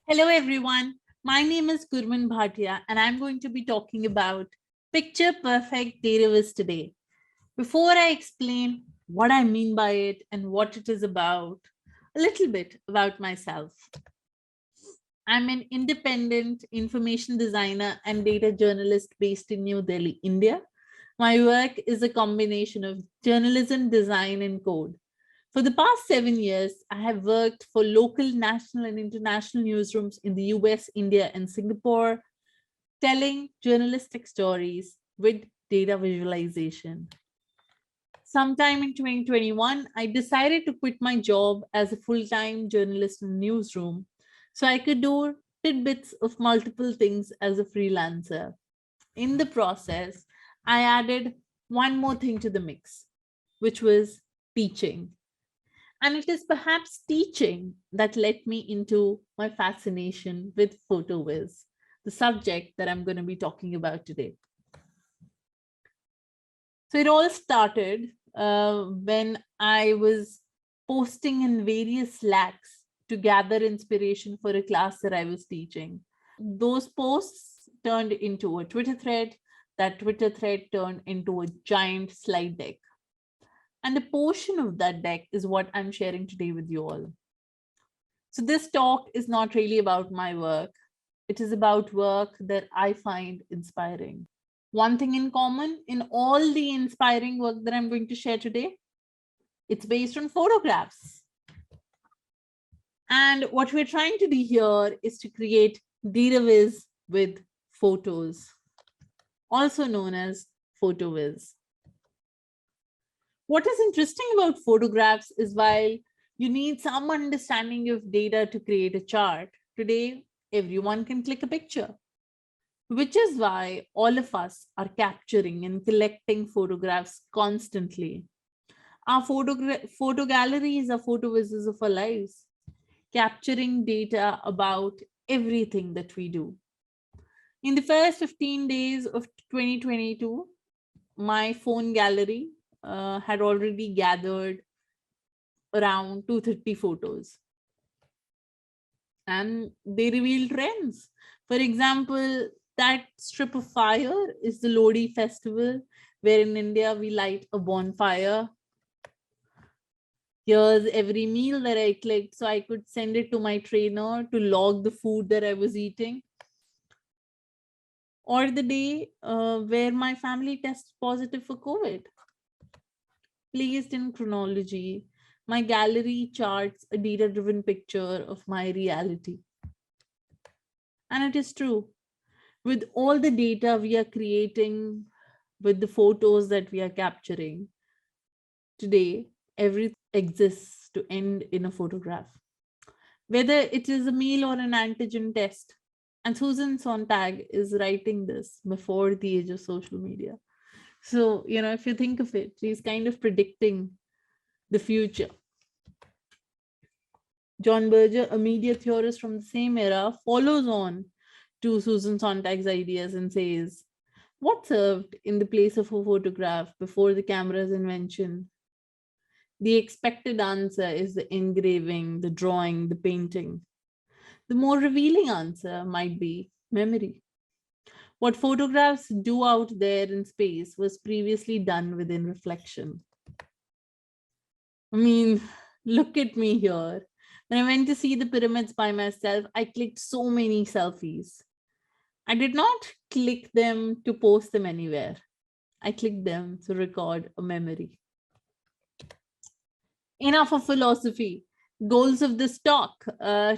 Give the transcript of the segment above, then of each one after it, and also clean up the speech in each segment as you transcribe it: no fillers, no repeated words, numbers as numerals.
Hello, everyone. My name is Gurman Bhatia, and I'm going to be talking about Picture Perfect Database today. Before I explain what I mean by it and what it is about, a little bit about myself. I'm an independent information designer and data journalist based in New Delhi, India. My work is a combination of journalism, design, and code. For the past 7 years, I have worked for local, national, and international newsrooms in the US, India, and Singapore, telling journalistic stories with data visualization. Sometime in 2021, I decided to quit my job as a full time journalist in a newsroom so I could do tidbits of multiple things as a freelancer. In the process, I added one more thing to the mix, which was teaching. And it is perhaps teaching that led me into my fascination with PhotoViz, the subject that I'm going to be talking about today. So it all started when I was posting in various Slacks to gather inspiration for a class that I was teaching. Those posts turned into a Twitter thread. That Twitter thread turned into a giant slide deck. And a portion of that deck is what I'm sharing today with you all. So this talk is not really about my work. It is about work that I find inspiring. One thing in common in all the inspiring work that I'm going to share today, it's based on photographs. And what we're trying to do here is to create DataViz with photos, also known as PhotoViz. What is interesting about photographs is while you need some understanding of data to create a chart, today everyone can click a picture, which is why all of us are capturing and collecting photographs constantly. Our photo galleries are photo vizes of our lives, capturing data about everything that we do. In the first 15 days of 2022, my phone gallery had already gathered around 230 photos, and they reveal trends. For example, that strip of fire is the Lodi festival, where in India we light a bonfire. Here's every meal that I clicked so I could send it to my trainer to log the food that I was eating. Or the day where my family tests positive for COVID. Placed in chronology, my gallery charts a data driven picture of my reality. And it is true. With all the data we are creating, with the photos that we are capturing, today, everything exists to end in a photograph. Whether it is a meal or an antigen test. And Susan Sontag is writing this before the age of social media. So, if you think of it, she's kind of predicting the future. John Berger, a media theorist from the same era, follows on to Susan Sontag's ideas and says, what served in the place of a photograph before the camera's invention? The expected answer is the engraving, the drawing, the painting. The more revealing answer might be memory. What photographs do out there in space was previously done within reflection. I mean, look at me here. When I went to see the pyramids by myself, I clicked so many selfies. I did not click them to post them anywhere. I clicked them to record a memory. Enough of philosophy. Goals of this talk,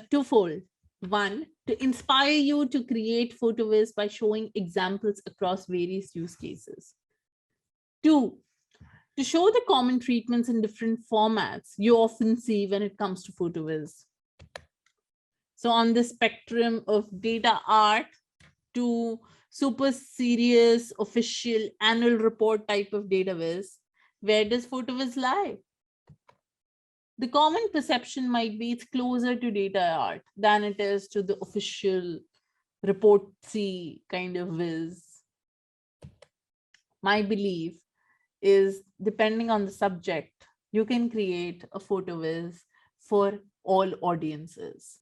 twofold. One, to inspire you to create PhotoViz by showing examples across various use cases. Two, to show the common treatments in different formats you often see when it comes to PhotoViz. So on the spectrum of data art to super serious official annual report type of data viz, where does PhotoViz lie? The common perception might be it's closer to data art than it is to the official reportsy kind of viz. My belief is depending on the subject, you can create a PhotoViz for all audiences.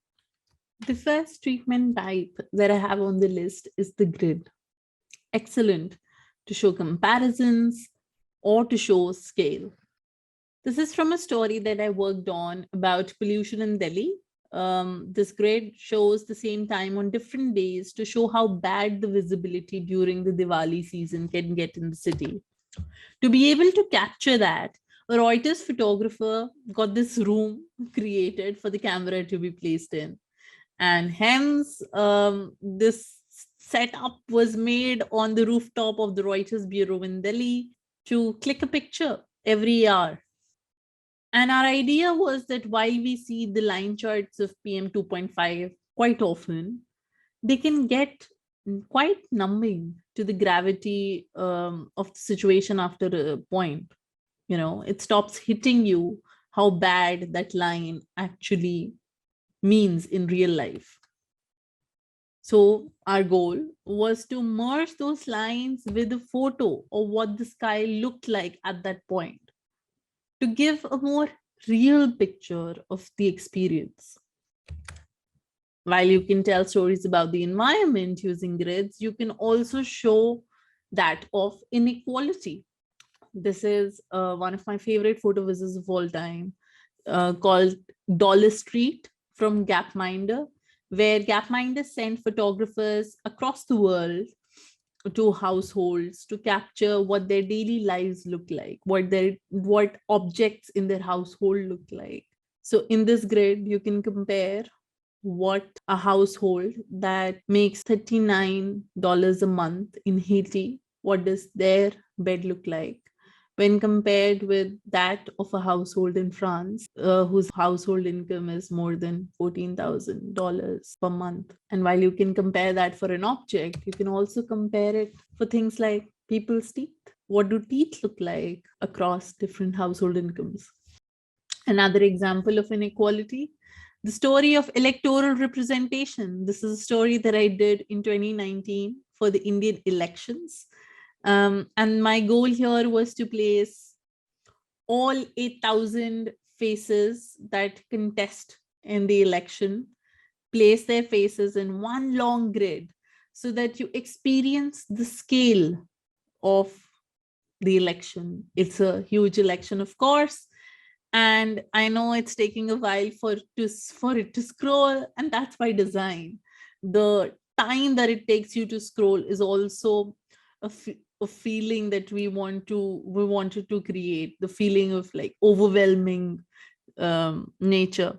The first treatment type that I have on the list is the grid. Excellent to show comparisons or to show scale. This is from a story that I worked on about pollution in Delhi. This grid shows the same time on different days to show how bad the visibility during the Diwali season can get in the city. To be able to capture that, a Reuters photographer got this room created for the camera to be placed in. And hence, this setup was made on the rooftop of the Reuters Bureau in Delhi to click a picture every hour. And our idea was that while we see the line charts of PM 2.5 quite often, they can get quite numbing to the gravity of the situation after a point. You know, it stops hitting you how bad that line actually means in real life. So our goal was to merge those lines with a photo of what the sky looked like at that point to give a more real picture of the experience. While you can tell stories about the environment using grids, you can also show that of inequality. This is one of my favorite photo visits of all time, called Dollar Street from Gapminder, where Gapminder sent photographers across the world to households to capture what their daily lives look like, what objects in their household look like. So in this grid, you can compare what a household that makes $39 a month in Haiti, what does their bed look like when compared with that of a household in France, whose household income is more than $14,000 per month. And while you can compare that for an object, you can also compare it for things like people's teeth. What do teeth look like across different household incomes? Another example of inequality, the story of electoral representation. This is a story that I did in 2019 for the Indian elections. And my goal here was to place all 8,000 faces that contest in the election, place their faces in one long grid so that you experience the scale of the election. It's a huge election, of course. And I know it's taking a while for it to scroll, and that's by design. The time that it takes you to scroll is also a feeling that we wanted to create, the feeling of like overwhelming nature.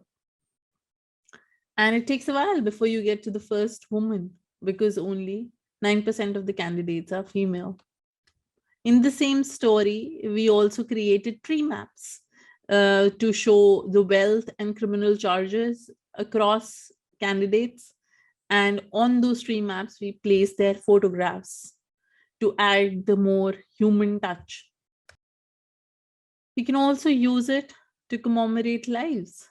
And it takes a while before you get to the first woman, because only 9% of the candidates are female. In the same story, we also created tree maps to show the wealth and criminal charges across candidates. And on those tree maps, we place their photographs to add the more human touch. We can also use it to commemorate lives.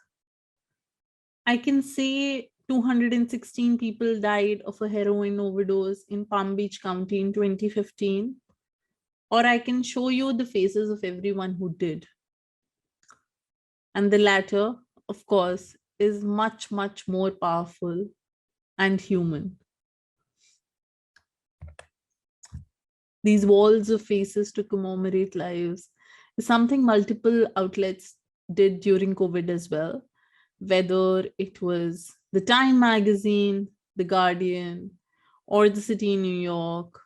I can say 216 people died of a heroin overdose in Palm Beach County in 2015, or I can show you the faces of everyone who did. And the latter, of course, is much, much more powerful and human. These walls of faces to commemorate lives is something multiple outlets did during COVID as well, whether it was the Time magazine, the Guardian, or the City in New York.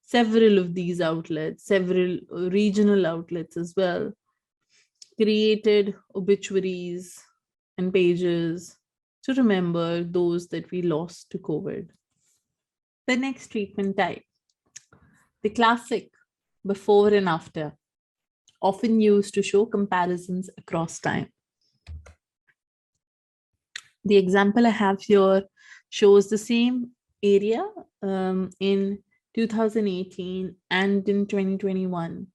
Several of these outlets, several regional outlets as well, created obituaries and pages to remember those that we lost to COVID. The next treatment type, the classic before and after, often used to show comparisons across time. The example I have here shows the same area in 2018 and in 2021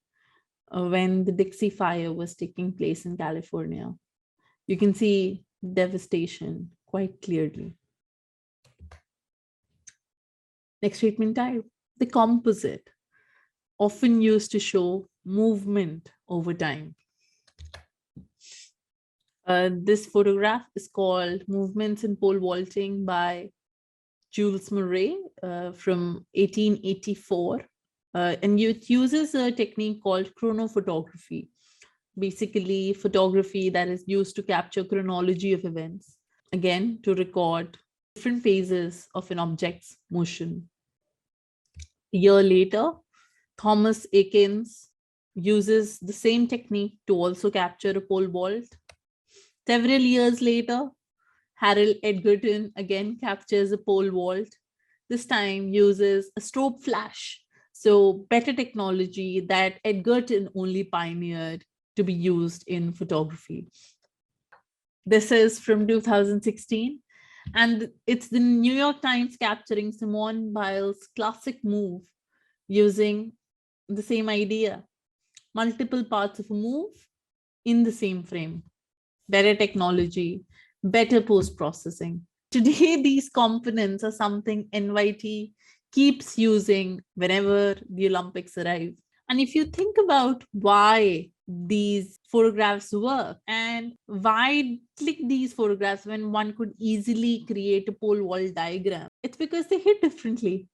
when the Dixie Fire was taking place in California. You can see devastation quite clearly. Next treatment type, the composite, often used to show movement over time. This photograph is called Movements in Pole Vaulting by Jules Murray from 1884. And it uses a technique called chronophotography, basically photography that is used to capture chronology of events, again, to record different phases of an object's motion. A year later, Thomas Eakins uses the same technique to also capture a pole vault. Several years later, Harold Edgerton again captures a pole vault, this time uses a strobe flash. So better technology that Edgerton only pioneered to be used in photography. This is from 2016, and it's the New York Times capturing Simone Biles' classic move using the same idea, multiple parts of a move in the same frame. Better technology, better post-processing. Today, these components are something NYT keeps using whenever the Olympics arrive. And if you think about why these photographs work and why click these photographs when one could easily create a pole vault diagram, it's because they hit differently.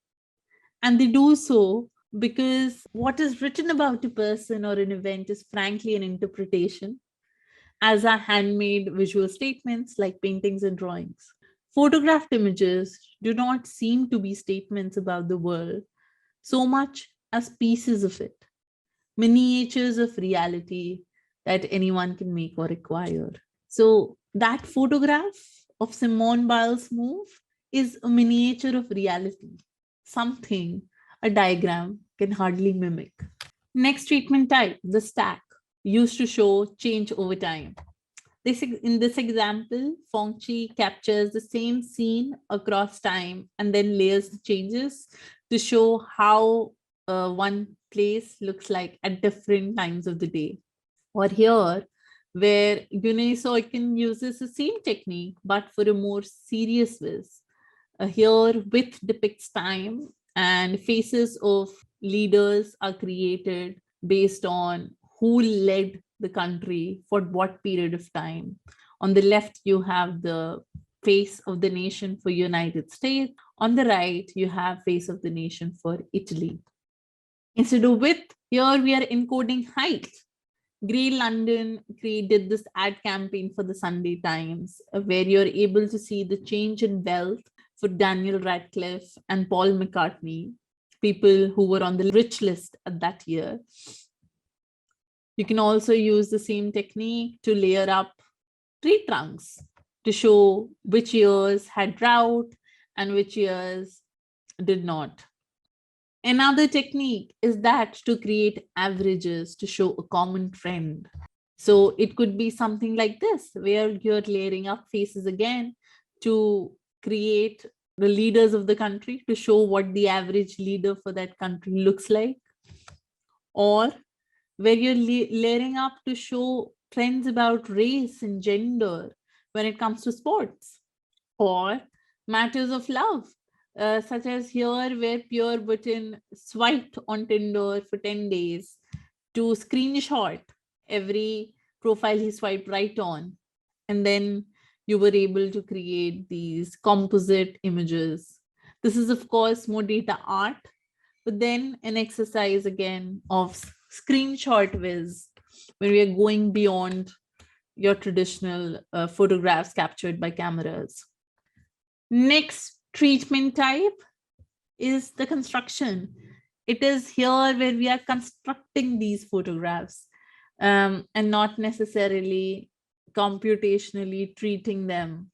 And they do so because what is written about a person or an event is frankly an interpretation, as are handmade visual statements like paintings and drawings. Photographed images do not seem to be statements about the world so much as pieces of it, miniatures of reality that anyone can make or acquire. So that photograph of Simone Biles' move is a miniature of reality, something a diagram can hardly mimic. Next treatment type, the stack, used to show change over time. In this example, Fongchi captures the same scene across time and then layers the changes to show how one place looks like at different times of the day. Or here, where Gunay Soikin uses the same technique, but for a more serious viz. Here, width depicts time and faces of leaders are created based on who led the country for what period of time. On the left, you have the face of the nation for United States. On the right, you have face of the nation for Italy. Instead of width, here we are encoding height. Grey London created this ad campaign for the Sunday Times, where you're able to see the change in wealth for Daniel Radcliffe and Paul McCartney, people who were on the rich list at that year. You can also use the same technique to layer up tree trunks to show which years had drought and which years did not. Another technique is that to create averages to show a common trend. So it could be something like this, where you're layering up faces again to create the leaders of the country to show what the average leader for that country looks like. Or where you're layering up to show trends about race and gender when it comes to sports, or matters of love, such as here where Pierre Button swiped on Tinder for 10 days to screenshot every profile he swiped right on. And then you were able to create these composite images. This is, of course, more data art, but then an exercise again of screenshot viz, when we are going beyond your traditional photographs captured by cameras. Next treatment type is the construction. It is here where we are constructing these photographs and not necessarily computationally treating them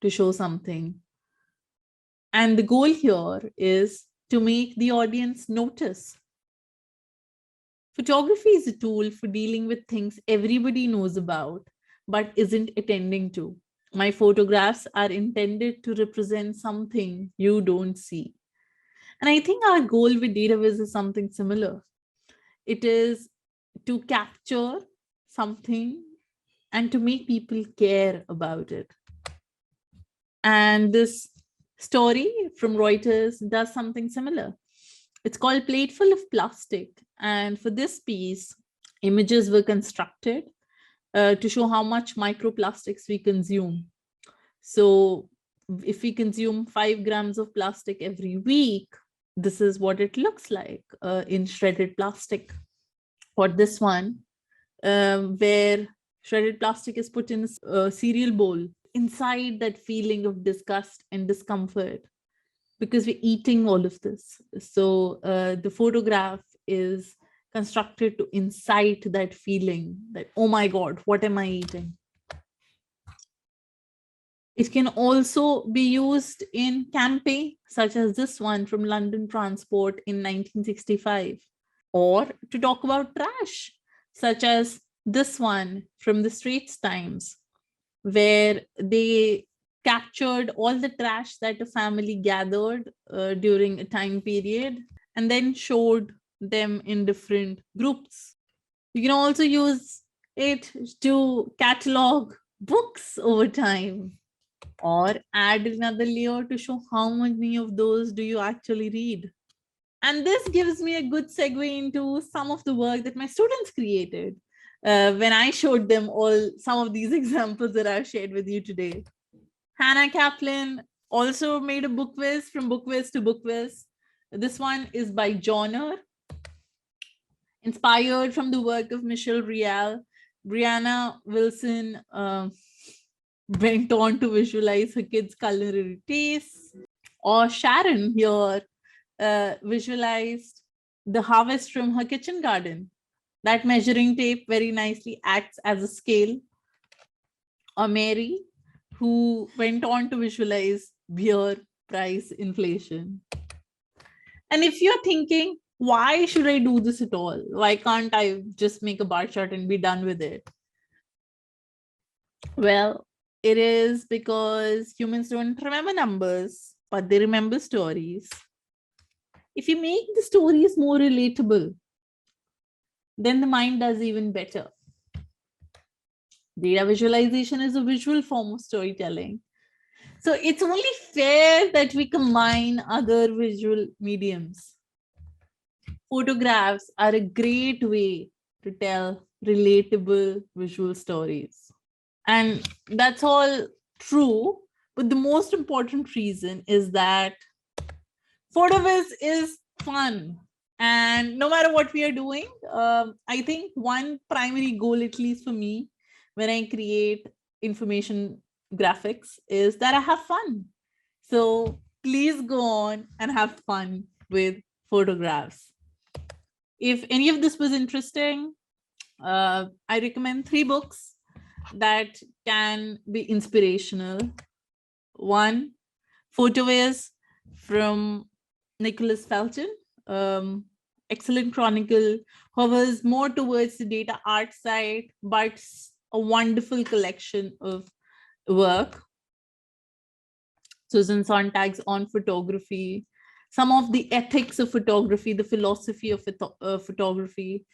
to show something. And the goal here is to make the audience notice. Photography is a tool for dealing with things everybody knows about, but isn't attending to. My photographs are intended to represent something you don't see. And I think our goal with DataViz is something similar. It is to capture something and to make people care about it. And this story from Reuters does something similar. It's called Plateful of Plastic. And for this piece, images were constructed to show how much microplastics we consume. So if we consume 5 grams of plastic every week, this is what it looks like in shredded plastic. Or this one, where shredded plastic is put in a cereal bowl. Inside that feeling of disgust and discomfort, because we're eating all of this. So the photograph is constructed to incite that feeling that, oh my God, what am I eating? It can also be used in campaign, such as this one from London Transport in 1965, or to talk about trash, such as this one from the Straits Times, where they captured all the trash that a family gathered during a time period and then showed them in different groups. You can also use it to catalog books over time, or add another layer to show how many of those do you actually read. And this gives me a good segue into some of the work that my students created when I showed them all some of these examples that I've shared with you today. Hannah Kaplan also made a book quiz, from book quiz to book quiz. This one is by Joner, inspired from the work of Michelle Rial. Brianna Wilson went on to visualize her kids' culinary tastes. Or Sharon here visualized the harvest from her kitchen garden. That measuring tape very nicely acts as a scale. Or Mary, who went on to visualize beer price inflation. And if you're thinking, why should I do this at all? Why can't I just make a bar chart and be done with it? Well, it is because humans don't remember numbers, but they remember stories. If you make the stories more relatable, then the mind does even better. Data visualization is a visual form of storytelling. So it's only fair that we combine other visual mediums. Photographs are a great way to tell relatable visual stories. And that's all true. But the most important reason is that PhotoViz is fun. And no matter what we are doing, I think one primary goal, at least for me, when I create information graphics, is that I have fun. So please go on and have fun with photographs. If any of this was interesting, I recommend 3 books that can be inspirational. One, PhotoViz from Nicholas Felton. Excellent chronicle, hovers more towards the data art side, but a wonderful collection of work. Susan Sontag's On Photography, some of the ethics of photography, the philosophy of photography,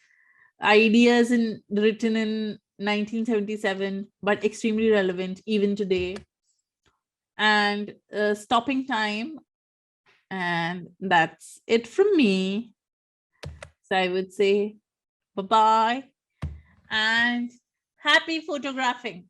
ideas written in 1977, but extremely relevant even today. And Stopping Time. And that's it from me. So I would say bye-bye and happy photographing.